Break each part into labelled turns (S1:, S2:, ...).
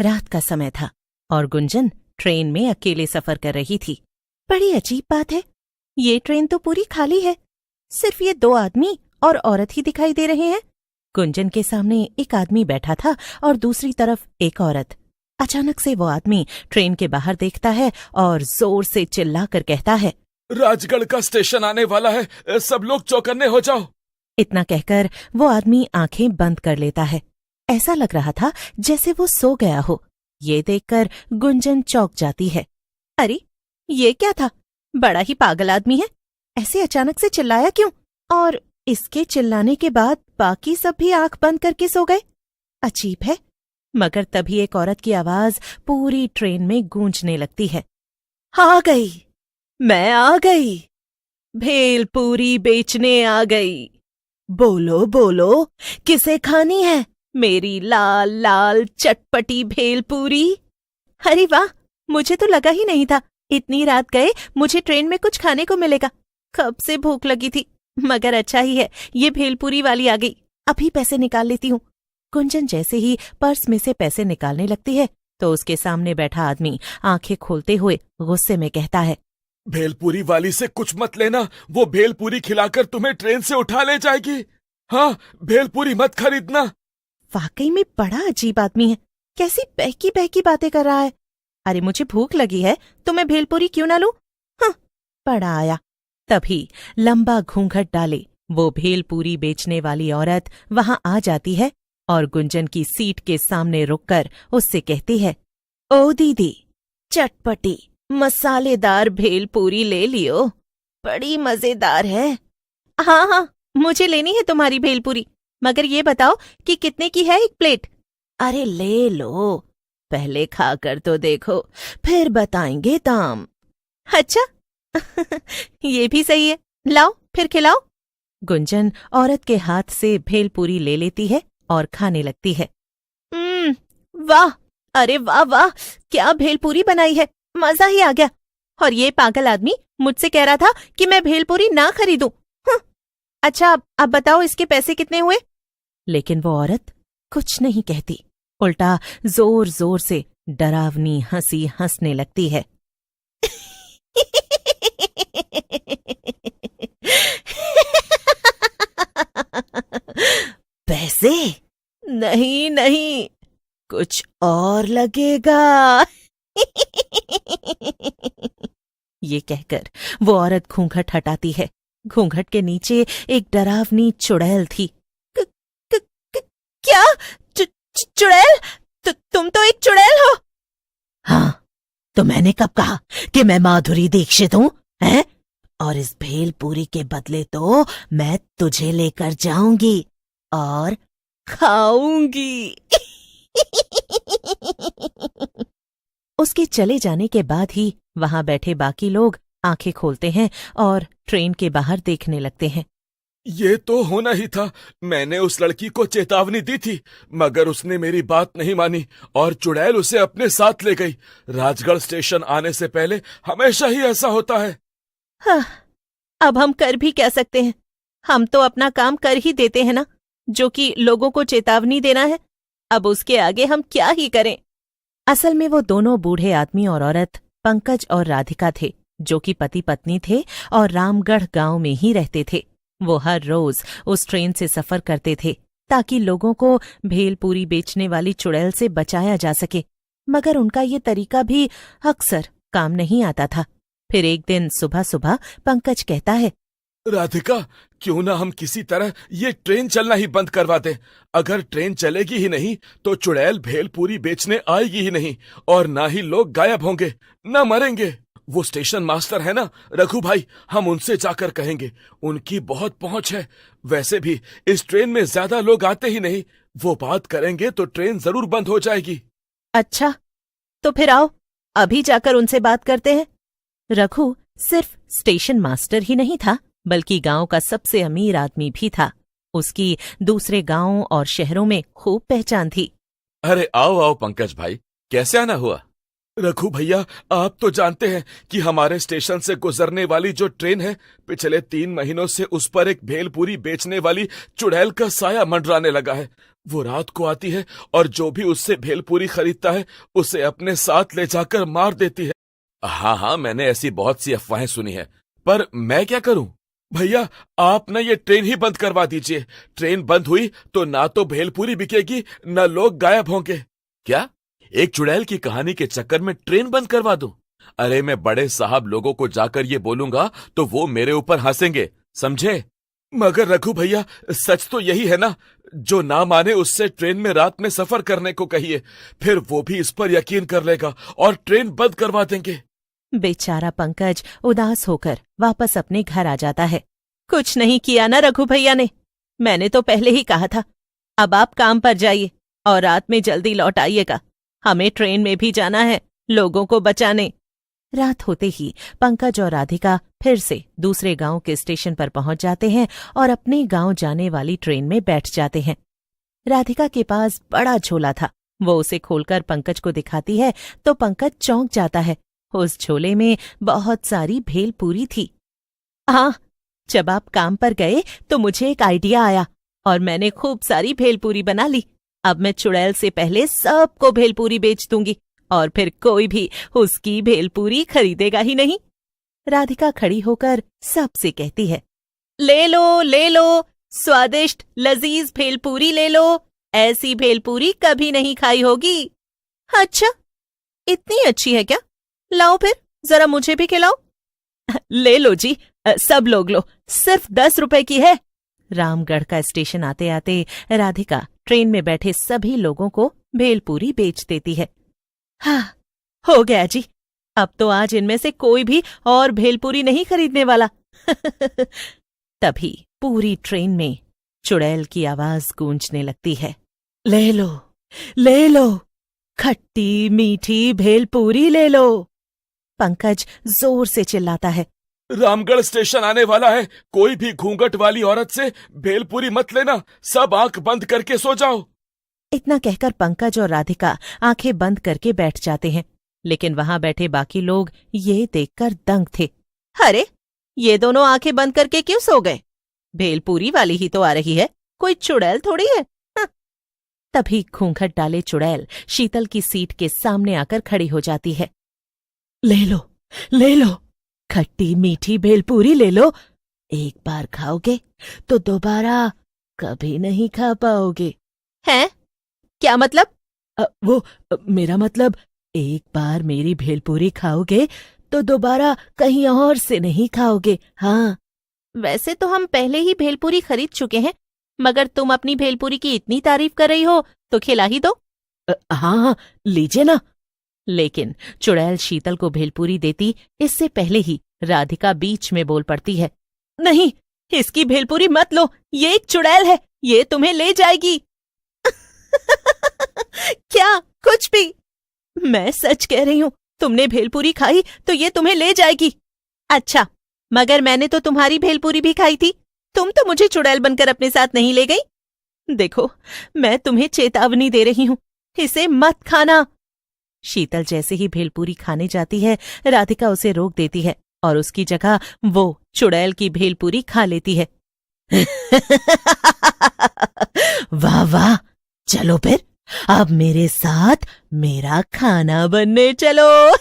S1: रात का समय था और गुंजन ट्रेन में अकेले सफर कर रही थी। बड़ी अजीब बात है, ये ट्रेन तो पूरी खाली है, सिर्फ ये 2 आदमी और औरत ही दिखाई दे रहे हैं। गुंजन के सामने एक आदमी बैठा था और दूसरी तरफ एक औरत। अचानक से वो आदमी ट्रेन के बाहर देखता है और जोर से चिल्लाकर कहता है,
S2: राजगढ़ का स्टेशन आने वाला है, सब लोग चौकन्ने हो जाओ।
S1: इतना कहकर वो आदमी आंखें बंद कर लेता है। ऐसा लग रहा था जैसे वो सो गया हो। ये देखकर गुंजन चौंक जाती है। अरे ये क्या था, बड़ा ही पागल आदमी है, ऐसे अचानक से चिल्लाया क्यों? और इसके चिल्लाने के बाद बाकी सब भी आंख बंद करके सो गए। अजीब है। मगर तभी एक औरत की आवाज पूरी ट्रेन में गूंजने लगती है। आ गई, मैं आ गई, भेलपूरी बेचने आ गई। बोलो बोलो, किसे खानी है मेरी लाल लाल चटपटी भेलपूरी? अरे वाह, मुझे तो लगा ही नहीं था इतनी रात गए मुझे ट्रेन में कुछ खाने को मिलेगा। कब से भूख लगी थी, मगर अच्छा ही है ये भेलपूरी वाली आ गई, अभी पैसे निकाल लेती हूँ। गुंजन जैसे ही पर्स में से पैसे निकालने लगती है तो उसके सामने बैठा आदमी आंखें खोलते हुए गुस्से में कहता है,
S2: भेलपूरी वाली से कुछ मत लेना, वो भेलपूरी खिलाकर तुम्हें ट्रेन से उठा ले जाएगी। हाँ, भेलपूरी मत खरीदना।
S1: वाकई में बड़ा अजीब आदमी है, कैसी बहकी बहकी बातें कर रहा है। अरे मुझे भूख लगी है तो मैं भेलपूरी क्यों ना लूं? हाँ, पड़ा आया। तभी लंबा घूंघट डाले वो भेलपूरी बेचने वाली औरत वहां आ जाती है और गुंजन की सीट के सामने रुककर उससे कहती है, ओ दीदी, चटपटी मसालेदार भेलपूरी ले लियो, बड़ी मजेदार है। हाँ हाँ, मुझे लेनी है तुम्हारी भेलपूरी, मगर ये बताओ कि कितने की है एक प्लेट? अरे ले लो, पहले खाकर तो देखो, फिर बताएंगे दाम। अच्छा ये भी सही है, लाओ फिर खिलाओ। गुंजन औरत के हाथ से भेलपूरी ले लेती है और खाने लगती है। वाह, अरे वाह वाह, क्या भेलपूरी बनाई है, मजा ही आ गया। और ये पागल आदमी मुझसे कह रहा था कि मैं भेलपूरी ना खरीदूं। अच्छा अब बताओ इसके पैसे कितने हुए? लेकिन वो औरत कुछ नहीं कहती, उल्टा जोर जोर से डरावनी हंसी हंसने लगती है। पैसे? नहीं नहीं, कुछ और लगेगा। ये कहकर वो औरत घूंघट हटाती है। घूंघट के नीचे एक डरावनी चुड़ैल थी। क्या? चुड़ैल? तुम तो एक चुड़ैल हो? हाँ, तो मैंने कब कहा कि मैं माधुरी दीक्षित हूँ, हैं? और इस भेलपूरी के बदले तो मैं तुझे लेकर जाऊंगी और खाऊंगी। उसके चले जाने के बाद ही वहां बैठे बाकी लोग आंखें खोलते हैं और ट्रेन के बाहर देखने लगते हैं।
S2: ये तो होना ही था, मैंने उस लड़की को चेतावनी दी थी, मगर उसने मेरी बात नहीं मानी और चुड़ैल उसे अपने साथ ले गई। राजगढ़ स्टेशन आने से पहले हमेशा ही ऐसा होता है।
S1: हाँ, अब हम कर भी क्या सकते हैं, हम तो अपना काम कर ही देते हैं ना, जो कि लोगों को चेतावनी देना है। अब उसके आगे हम क्या ही करें। असल में वो दोनों बूढ़े आदमी और औरत पंकज और राधिका थे, जो कि पति पत्नी थे और रामगढ़ गांव में ही रहते थे। वो हर रोज उस ट्रेन से सफर करते थे ताकि लोगों को भेलपूरी बेचने वाली चुड़ैल से बचाया जा सके, मगर उनका ये तरीका भी अक्सर काम नहीं आता था। फिर एक दिन सुबह सुबह पंकज कहता है,
S2: राधिका, क्यों ना हम किसी तरह ये ट्रेन चलना ही बंद करवा दें। अगर ट्रेन चलेगी ही नहीं तो चुड़ैल भेलपूरी बेचने आएगी ही नहीं और ना ही लोग गायब होंगे, ना मरेंगे। वो स्टेशन मास्टर है ना रघु भाई, हम उनसे जाकर कहेंगे, उनकी बहुत पहुंच है। वैसे भी इस ट्रेन में ज्यादा लोग आते ही नहीं, वो बात करेंगे तो ट्रेन जरूर बंद हो जाएगी।
S1: अच्छा, तो फिर आओ अभी जाकर उनसे बात करते हैं। रघु सिर्फ स्टेशन मास्टर ही नहीं था, बल्कि गांव का सबसे अमीर आदमी भी था। उसकी दूसरे गांवों और शहरों में खूब पहचान थी।
S2: अरे आओ आओ पंकज भाई, कैसे आना हुआ? रघु भैया, आप तो जानते हैं कि हमारे स्टेशन से गुजरने वाली जो ट्रेन है, पिछले 3 महीनों से उस पर एक भेलपूरी बेचने वाली चुड़ैल का साया मंडराने लगा है। वो रात को आती है और जो भी उससे भेलपूरी खरीदता है उसे अपने साथ ले जाकर मार देती है। हाँ हाँ, मैंने ऐसी बहुत सी अफवाहें सुनी है, पर मैं क्या करूं? भैया, आप ना ये ट्रेन ही बंद करवा दीजिए। ट्रेन बंद हुई तो ना तो भेलपूरी बिकेगी, न लोग गायब होंगे। क्या? एक चुड़ैल की कहानी के चक्कर में ट्रेन बंद करवा दूं? अरे मैं बड़े साहब लोगों को जाकर ये बोलूंगा तो वो मेरे ऊपर हंसेंगे, समझे? मगर रघु भैया, सच तो यही है ना? जो ना माने उससे ट्रेन में रात में सफर करने को कहिए, फिर वो भी इस पर यकीन कर लेगा और ट्रेन बंद करवा देंगे।
S1: बेचारा पंकज उदास होकर वापस अपने घर आ जाता है। कुछ नहीं किया ना रघु भैया ने, मैंने तो पहले ही कहा था। अब आप काम पर जाइए और रात में जल्दी लौट आइएगा, हमें ट्रेन में भी जाना है लोगों को बचाने। रात होते ही पंकज और राधिका फिर से दूसरे गांव के स्टेशन पर पहुंच जाते हैं और अपने गांव जाने वाली ट्रेन में बैठ जाते हैं। राधिका के पास बड़ा झोला था, वो उसे खोलकर पंकज को दिखाती है तो पंकज चौंक जाता है। उस झोले में बहुत सारी भेलपूरी थी। हाँ, जब आप काम पर गए तो मुझे एक आइडिया आया और मैंने खूब सारी भेलपूरी बना ली। अब मैं चुड़ैल से पहले सबको भेलपूरी बेच दूंगी और फिर कोई भी उसकी भेलपूरी खरीदेगा ही नहीं। राधिका खड़ी होकर सबसे कहती है, ले लो, स्वादिष्ट लजीज भेलपूरी ले लो, ऐसी भेलपूरी कभी नहीं खाई होगी। अच्छा, इतनी अच्छी है क्या? लाओ फिर, जरा मुझे भी खिलाओ। ले लो जी, सब लोग लो, सिर्फ 10 रुपए की है। रामगढ़ का स्टेशन आते आते राधिका ट्रेन में बैठे सभी लोगों को भेलपूरी बेच देती है। हाँ, हो गया जी, अब तो आज इनमें से कोई भी और भेलपूरी नहीं खरीदने वाला। तभी पूरी ट्रेन में चुड़ैल की आवाज गूंजने लगती है, ले लो, खट्टी मीठी भेलपूरी ले लो। पंकज जोर से चिल्लाता है,
S2: रामगढ़ स्टेशन आने वाला है, कोई भी घूंघट वाली औरत से भेलपूरी मत लेना, सब आंख बंद करके सो जाओ।
S1: इतना कहकर पंकज और राधिका आंखें बंद करके बैठ जाते हैं, लेकिन वहां बैठे बाकी लोग ये देखकर दंग थे। अरे, ये दोनों आंखें बंद करके क्यों सो गए? भेलपूरी वाली ही तो आ रही है, कोई चुड़ैल थोड़ी है। हाँ। तभी घूंघट डाले चुड़ैल शीतल की सीट के सामने आकर खड़ी हो जाती है। ले लो, खट्टी मीठी भेलपूरी ले लो, एक बार खाओगे तो दोबारा कभी नहीं खा पाओगे। हैं? क्या मतलब? मेरा मतलब, एक बार मेरी भेलपूरी खाओगे तो दोबारा कहीं और से नहीं खाओगे। हाँ, वैसे तो हम पहले ही भेलपूरी खरीद चुके हैं, मगर तुम अपनी भेलपूरी की इतनी तारीफ कर रही हो तो खिला ही दो। हाँ, लीजिए ना। लेकिन चुड़ैल शीतल को भेलपूरी देती इससे पहले ही राधिका बीच में बोल पड़ती है, नहीं, इसकी भेलपूरी मत लो, ये एक चुड़ैल है, ये तुम्हें ले जाएगी। क्या? कुछ भी? मैं सच कह रही हूं, तुमने भेलपूरी खाई तो ये तुम्हें ले जाएगी। अच्छा, मगर मैंने तो तुम्हारी भेलपूरी भी खाई थी, तुम तो मुझे चुड़ैल बनकर अपने साथ नहीं ले गई। देखो, मैं तुम्हें चेतावनी दे रही हूं, इसे मत खाना। शीतल जैसे ही भेलपूरी खाने जाती है, राधिका उसे रोक देती है और उसकी जगह वो चुड़ैल की भेलपूरी खा लेती है। वाह वाह, चलो फिर, अब मेरे साथ मेरा खाना बनने चलो।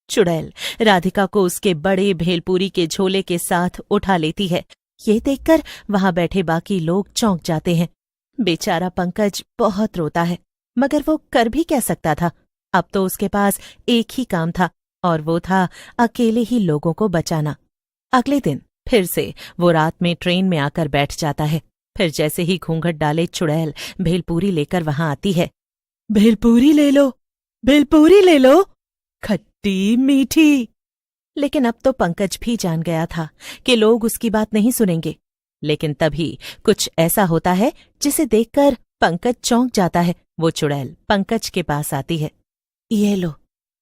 S1: चुड़ैल राधिका को उसके बड़े भेलपूरी के झोले के साथ उठा लेती है। ये देखकर वहां बैठे बाकी लोग चौंक जाते हैं। बेचारा पंकज बहुत रोता है, मगर वो कर भी क्या सकता था? अब तो उसके पास एक ही काम था और वो था अकेले ही लोगों को बचाना। अगले दिन फिर से वो रात में ट्रेन में आकर बैठ जाता है। फिर जैसे ही घूंघट डाले चुड़ैल भेलपूरी लेकर वहां आती है। भेलपूरी ले लो, खट्टी मीठी। लेकिन अब तो पंकज भी जान गया था कि लोग उसकी बात नहीं सुनेंगे। लेकिन तभी कुछ ऐसा होता है जिसे देखकर पंकज चौंक जाता है। वो चुड़ैल पंकज के पास आती है। ये लो,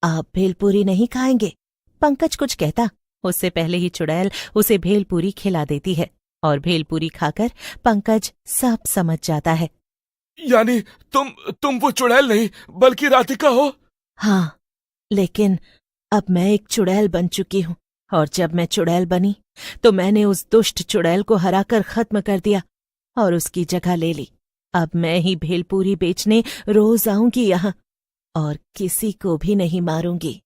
S1: आप भेलपूरी नहीं खाएंगे? पंकज कुछ कहता उससे पहले ही चुड़ैल उसे भेलपूरी खिला देती है और भेलपूरी खाकर पंकज सब समझ जाता है।
S2: यानी तुम वो चुड़ैल नहीं बल्कि राधिका हो?
S1: हाँ, लेकिन अब मैं एक चुड़ैल बन चुकी हूँ और जब मैं चुड़ैल बनी तो मैंने उस दुष्ट चुड़ैल को हराकर खत्म कर दिया और उसकी जगह ले ली। अब मैं ही भेलपूरी बेचने रोज आऊंगी यहाँ और किसी को भी नहीं मारूंगी।